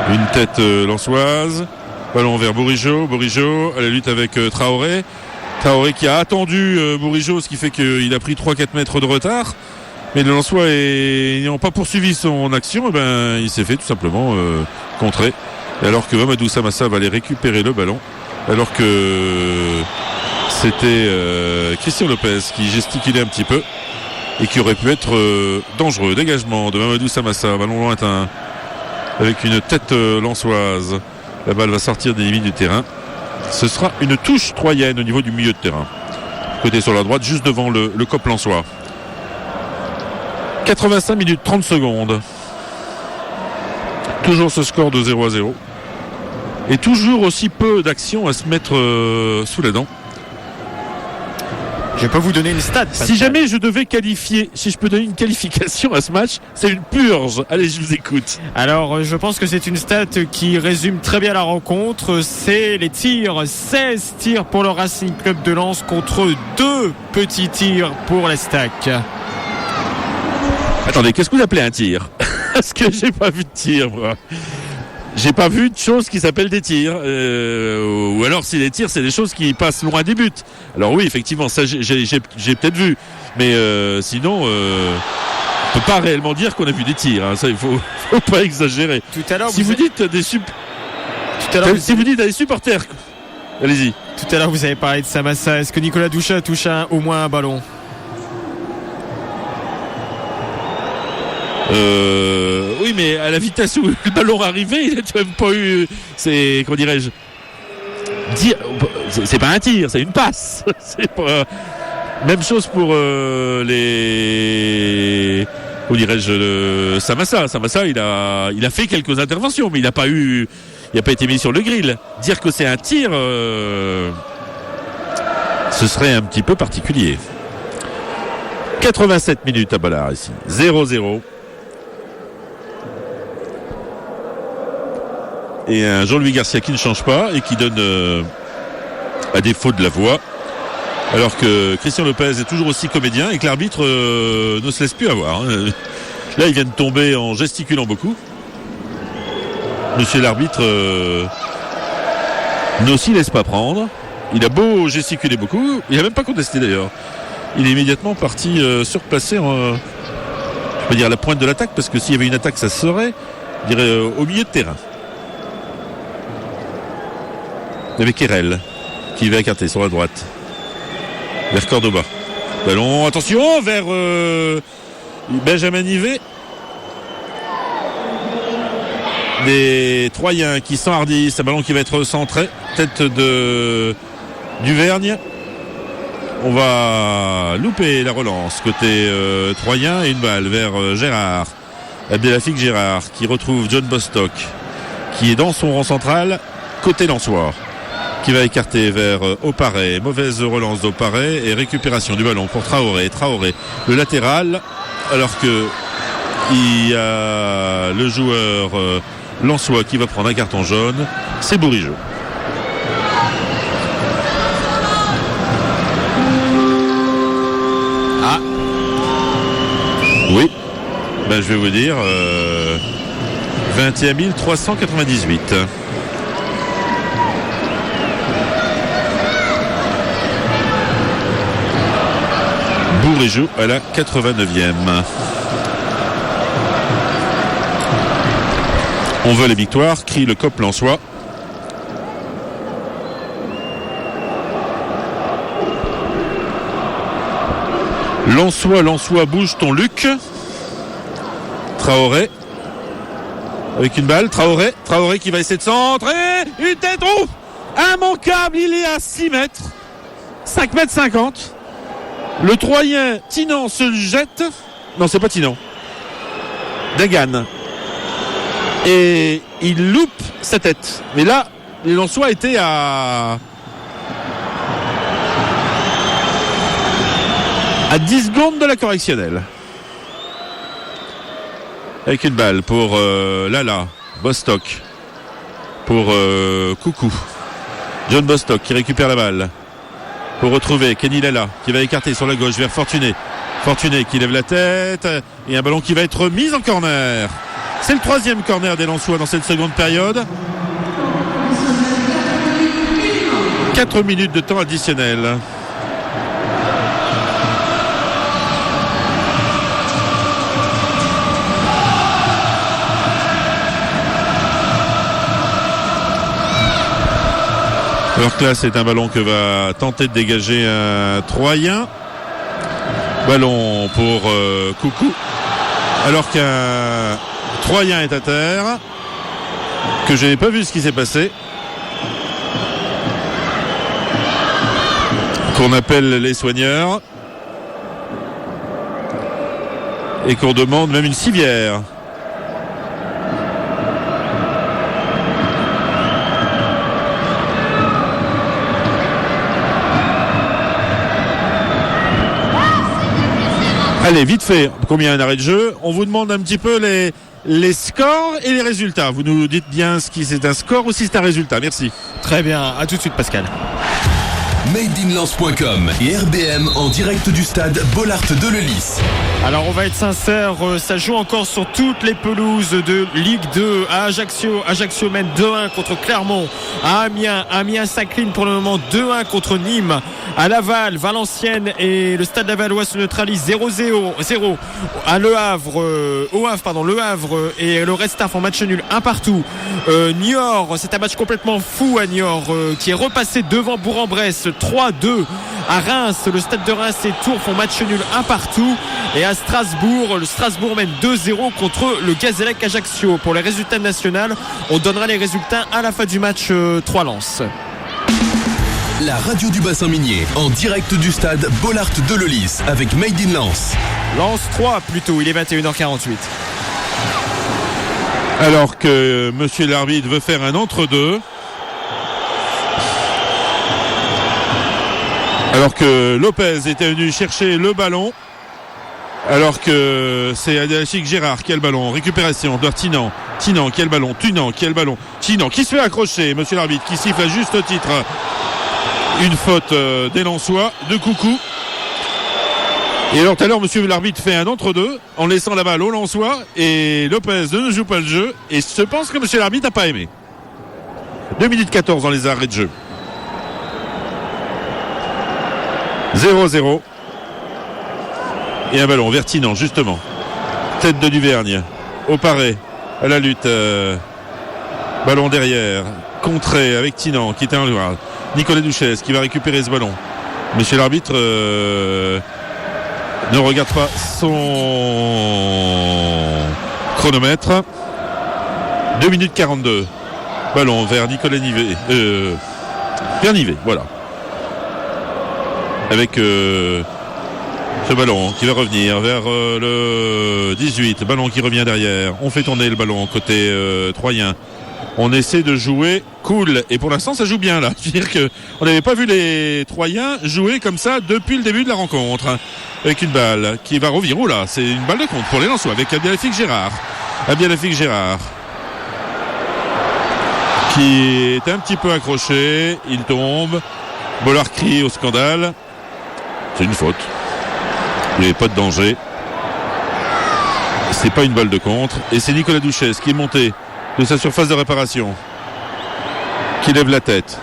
Une tête lensoise. Ballon vers Bourigeaud. Bourigeaud à la lutte avec Traoré. Traoré qui a attendu Bourigeaud, ce qui fait qu'il a pris 3-4 mètres de retard. Mais le Lensois n'ayant pas poursuivi son action, il s'est fait tout simplement contrer. Et alors que Mamadou Samassa va aller récupérer le ballon. Alors que c'était Christian Lopez qui gesticulait un petit peu et qui aurait pu être dangereux. Dégagement de Mamadou Samassa, ballon lointain avec une tête lensoise. La balle va sortir des limites du terrain. Ce sera une touche troyenne au niveau du milieu de terrain. Côté sur la droite, juste devant le cop lensois. 85 minutes 30 secondes. Toujours ce score de 0-0. Et toujours aussi peu d'actions à se mettre sous la dent. Je vais pas vous donner une stat. Si jamais je devais qualifier, si je peux donner une qualification à ce match, c'est une purge. Allez, je vous écoute. Alors, je pense que c'est une stat qui résume très bien la rencontre. C'est les tirs. 16 tirs pour le Racing Club de Lens contre 2 petits tirs pour les Stacks. Attendez, qu'est-ce que vous appelez un tir? Parce que j'ai pas vu de tir, moi. J'ai pas vu de choses qui s'appellent des tirs. Ou alors, si les tirs, c'est des choses qui passent loin des buts. Alors oui, effectivement, ça, j'ai peut-être vu. Mais sinon, on peut pas réellement dire qu'on a vu des tirs. Hein. Ça, il faut pas exagérer. Tout à l'heure, si vous dites vous dites à des supporters, allez-y. Tout à l'heure, vous avez parlé de Samassa. Est-ce que Nicolas Douchat touche au moins un ballon? Oui, mais à la vitesse où le ballon arrivait, il n'a même pas eu. C'est, comment dirais-je, c'est pas un tir, c'est une passe. C'est pas. Même chose pour les. Comment dirais-je, Samassa. Samassa, il a fait quelques interventions, mais il n'a pas été mis sur le grill. Dire que c'est un tir, ce serait un petit peu particulier. 87 minutes à Bollard ici. 0-0. Et un Jean-Louis Garcia qui ne change pas et qui donne à défaut de la voix, alors que Christian Lopez est toujours aussi comédien et que l'arbitre ne se laisse plus avoir. Là, il vient de tomber en gesticulant beaucoup. Monsieur l'arbitre ne s'y laisse pas prendre. Il a beau gesticuler beaucoup, il n'a même pas contesté d'ailleurs. Il est immédiatement parti surplacer je peux dire à la pointe de l'attaque, parce que s'il y avait une attaque, ça serait, je dirais, au milieu de terrain. Avec Kerel qui va écarter sur la droite vers Cordoba. Ballon, attention, vers Benjamin Nivet. Des Troyens qui s'enhardissent. Un ballon qui va être centré. Tête de Duvergne. On va louper la relance côté Troyen, et une balle vers Gérard. Abdelafik Gérard qui retrouve John Bostock qui est dans son rang central côté Lensois, qui va écarter vers Oparé. Mauvaise relance d'Oparé et récupération du ballon pour Traoré. Traoré, le latéral, alors que il y a le joueur Lensois qui va prendre un carton jaune, c'est Bourigeaud. Ah oui, je vais vous dire 21 398. Bourrégeau à la 89e. On veut les victoires, crie le COP Lensois. Lensois, bouge ton Luc. Traoré. Avec une balle, Traoré qui va essayer de centrer. Une tête, immanquable, il est à 6 mètres. 5 mètres 50. Le Troyen, Tinan se jette. Non, c'est pas Tinan. Dagan. Et il loupe sa tête. Mais là, les Lensois étaient à 10 secondes de la correctionnelle. Avec une balle pour Lala, Bostock. Pour Coucou. John Bostock qui récupère la balle. Pour retrouver Kenny Lala qui va écarter sur la gauche vers Fortuné. Fortuné qui lève la tête. Et un ballon qui va être mis en corner. C'est le 3e corner des Lensois dans cette seconde période. 4 minutes de temps additionnel. Alors que là, c'est un ballon que va tenter de dégager un Troyen. Ballon pour Coucou. Alors qu'un Troyen est à terre. Que je n'ai pas vu ce qui s'est passé. Qu'on appelle les soigneurs. Et qu'on demande même une civière. Allez, vite fait, combien un arrêt de jeu? On vous demande un petit peu les scores et les résultats. Vous nous dites bien si c'est un score ou si c'est un résultat. Merci. Très bien, à tout de suite Pascal. madeinlance.com et RBM en direct du stade Bollaert de Lellis. Alors on va être sincère, ça joue encore sur toutes les pelouses de Ligue 2. À Ajaccio mène 2-1 contre Clermont. À Amiens s'incline pour le moment 2-1 contre Nîmes. À Laval, Valenciennes et le Stade Lavallois se neutralisent 0-0 à Le Havre et le Red Star font match nul 1 partout. Niort, c'est un match complètement fou à Niort qui est repassé devant Bourg-en-Bresse 3-2. À Reims, le Stade de Reims et Tours font match nul 1 partout. Et à Strasbourg, le Strasbourg mène 2-0 contre le Gazélec Ajaccio. Pour les résultats nationaux, on donnera les résultats à la fin du match 3 Lens. La radio du bassin minier en direct du stade Bollaert de Lellis avec Made in Lens. Lens 3 plutôt, il est 21h48. Alors que monsieur l'arbitre veut faire un entre-deux. Alors que Lopez était venu chercher le ballon. Alors que c'est Adélachik Gérard qui a le ballon. Récupération de Tinan. Tinan qui a le ballon. Tinan qui a le ballon. Tinan qui se fait accrocher. Monsieur l'arbitre qui siffle à juste titre. Une faute des Lensois de Coucou. Et alors tout à l'heure monsieur l'arbitre fait un entre-deux en laissant la balle aux Lensois. Et Lopez ne joue pas le jeu. Et je pense que monsieur l'arbitre n'a pas aimé. 2 minutes 14 dans les arrêts de jeu. 0-0. Et un ballon vers Tinan justement. Tête de Duvergne. Au paré. À la lutte. Ballon derrière. Contré avec Tinan qui était en loin. Nicolas Duchesne qui va récupérer ce ballon. Monsieur l'arbitre ne regarde pas son chronomètre. 2 minutes 42. Ballon vers Nicolas Nivet. Vers Nivet, voilà. Avec ce ballon qui va revenir vers le 18. Ballon qui revient derrière. On fait tourner le ballon côté troyen. On essaie de jouer cool. Et pour l'instant, ça joue bien là. C'est-à-dire qu'on n'avait pas vu les Troyens jouer comme ça depuis le début de la rencontre. Avec une balle qui va revenir. Oh là, c'est une balle de compte pour les Lensois avec Abdelafik Gérard. Abdelafik Gérard. Qui est un petit peu accroché. Il tombe. Bollaert crie au scandale. C'est une faute. Il n'y avait pas de danger. C'est pas une balle de contre. Et c'est Nicolas Duchesne qui est monté de sa surface de réparation, qui lève la tête.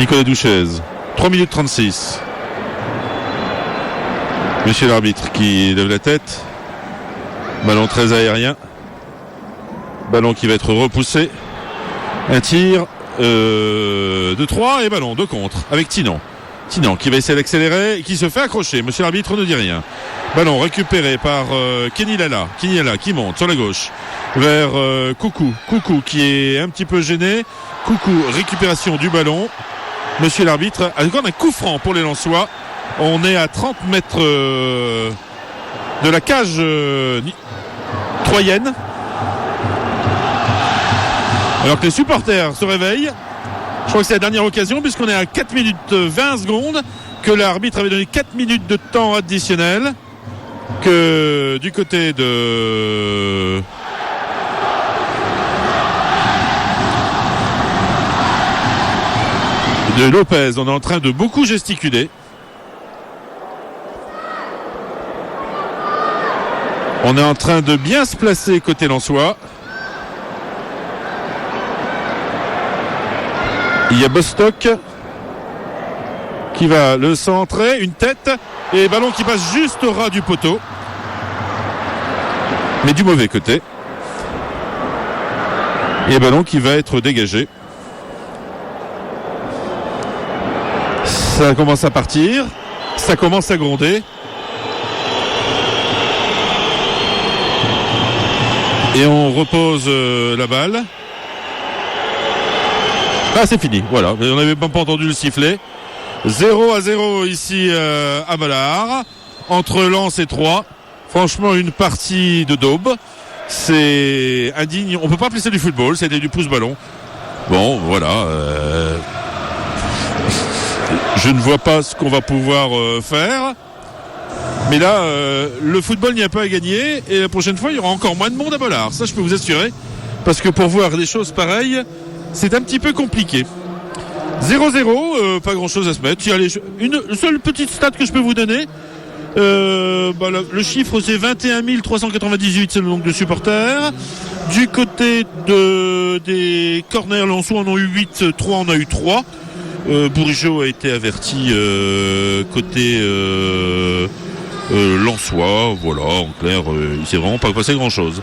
Nicolas Douchez. 3 minutes 36. Monsieur l'arbitre qui lève la tête. Ballon très aérien. Ballon qui va être repoussé. Un tir de 3 et ballon de contre avec Tinan. Tinan qui va essayer d'accélérer et qui se fait accrocher. Monsieur l'arbitre ne dit rien. Ballon récupéré par Kenny Lala. Kenny Lala qui monte sur la gauche vers Coucou. Coucou qui est un petit peu gêné. Coucou, récupération du ballon. Monsieur l'arbitre, encore un coup franc pour les Lensois. On est à 30 mètres de la cage troyenne. Alors que les supporters se réveillent. Je crois que c'est la dernière occasion puisqu'on est à 4 minutes 20 secondes, que l'arbitre avait donné 4 minutes de temps additionnel, que du côté de Lopez, on est en train de beaucoup gesticuler. On est en train de bien se placer côté Lensois. Il y a Bostock qui va le centrer, une tête et ballon qui passe juste au ras du poteau. Mais du mauvais côté. Et ballon qui va être dégagé. Ça commence à partir, ça commence à gronder. Et on repose la balle. Ah, c'est fini, voilà, on n'avait pas entendu le sifflet. 0-0 ici à Bollard, entre Lens et Troyes. Franchement, une partie de daube. C'est indigne, on peut pas appeler ça du football, c'était du pouce-ballon. Bon, voilà. Je ne vois pas ce qu'on va pouvoir faire. Mais là, le football n'y a pas à gagner. Et la prochaine fois, il y aura encore moins de monde à Bollard. Ça, je peux vous assurer. Parce que pour voir des choses pareilles, c'est un petit peu compliqué. 0-0, pas grand-chose à se mettre. Une seule petite stat que je peux vous donner. Le chiffre, c'est 21 398, c'est le nombre de supporters. Du côté des corners lensois, on en a eu 8, 3 on a eu 3. Bourigeaud a été averti côté lensois, voilà, en clair, il s'est vraiment pas passé grand chose.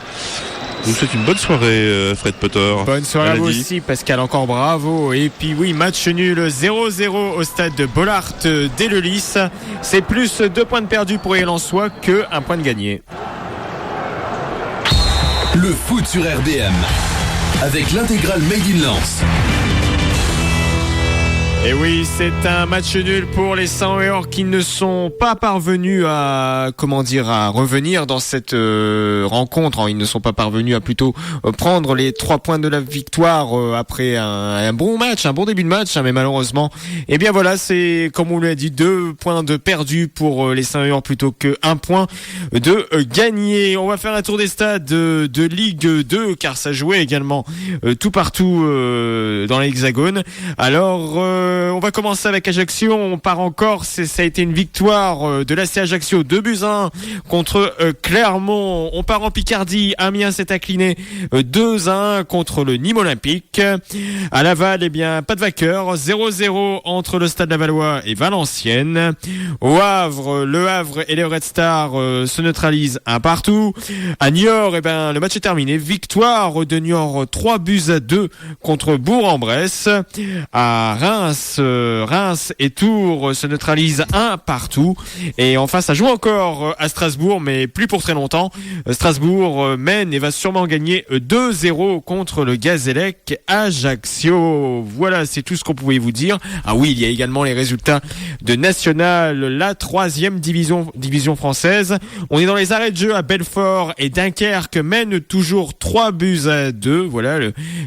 Je vous souhaite une bonne soirée, Fred Potter. Bonne soirée à vous aussi, Pascal, encore bravo. Et puis oui, match nul 0-0 au stade de Bollard dès le Lys. C'est plus 2 points de perdus pour les Lensois que 1 point de gagné. Le foot sur RDM avec l'intégrale Made in Lens. Et oui, c'est un match nul pour les Saint-Ouen qui ne sont pas parvenus à revenir dans cette rencontre. Ils ne sont pas parvenus à plutôt prendre les 3 points de la victoire après un bon match, un bon début de match, mais malheureusement, eh bien voilà, c'est comme on l'a dit, 2 points de perdus pour les Saint-Ouen plutôt que 1 point de gagné. On va faire un tour des stades de Ligue 2 car ça jouait également tout partout dans l'Hexagone. Alors on va commencer avec Ajaccio. On part en Corse et ça a été une victoire de l'AC Ajaccio 2-1 contre Clermont. On part en Picardie. Amiens s'est incliné 2-1 contre le Nîmes Olympique. À Laval, eh bien, pas de vainqueur. 0-0 entre le Stade Lavallois et Valenciennes. Au Havre, le Havre et les Red Stars se neutralisent 1-1. À Niort, eh ben, le match est terminé. Victoire de Niort 3-2 contre Bourg-en-Bresse. À Reims et Tours se neutralisent 1-1. Et enfin, ça joue encore à Strasbourg, mais plus pour très longtemps. Strasbourg mène et va sûrement gagner 2-0 contre le Gazélec Ajaccio. Voilà, c'est tout ce qu'on pouvait vous dire. Ah oui, il y a également les résultats de National, la 3e division française. On est dans les arrêts de jeu à Belfort et Dunkerque mènent toujours 3-2. Voilà,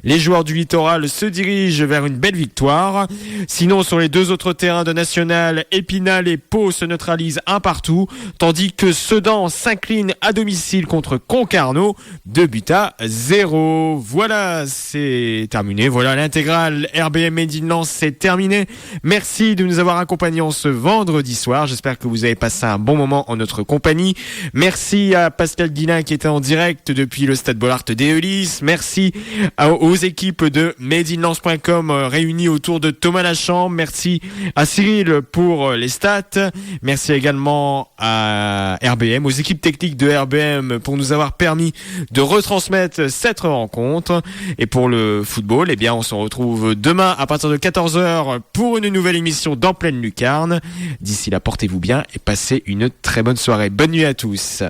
les joueurs du littoral se dirigent vers une belle victoire. Sinon, sur les 2 autres terrains de National, Épinal et Pau se neutralisent 1-1, tandis que Sedan s'incline à domicile contre Concarneau, 2-0. Voilà, c'est terminé. Voilà, l'intégrale RBM Made in Lens, c'est terminé. Merci de nous avoir accompagnés en ce vendredi soir. J'espère que vous avez passé un bon moment en notre compagnie. Merci à Pascal Guillain qui était en direct depuis le stade Bollard d'Eulis. Merci aux équipes de madeinlens.com réunies autour de Thomas la chambre. Merci à Cyril pour les stats. Merci également à RBM, aux équipes techniques de RBM pour nous avoir permis de retransmettre cette rencontre. Et pour le football, eh bien, on se retrouve demain à partir de 14h pour une nouvelle émission d'En pleine lucarne. D'ici là, portez-vous bien et passez une très bonne soirée. Bonne nuit à tous.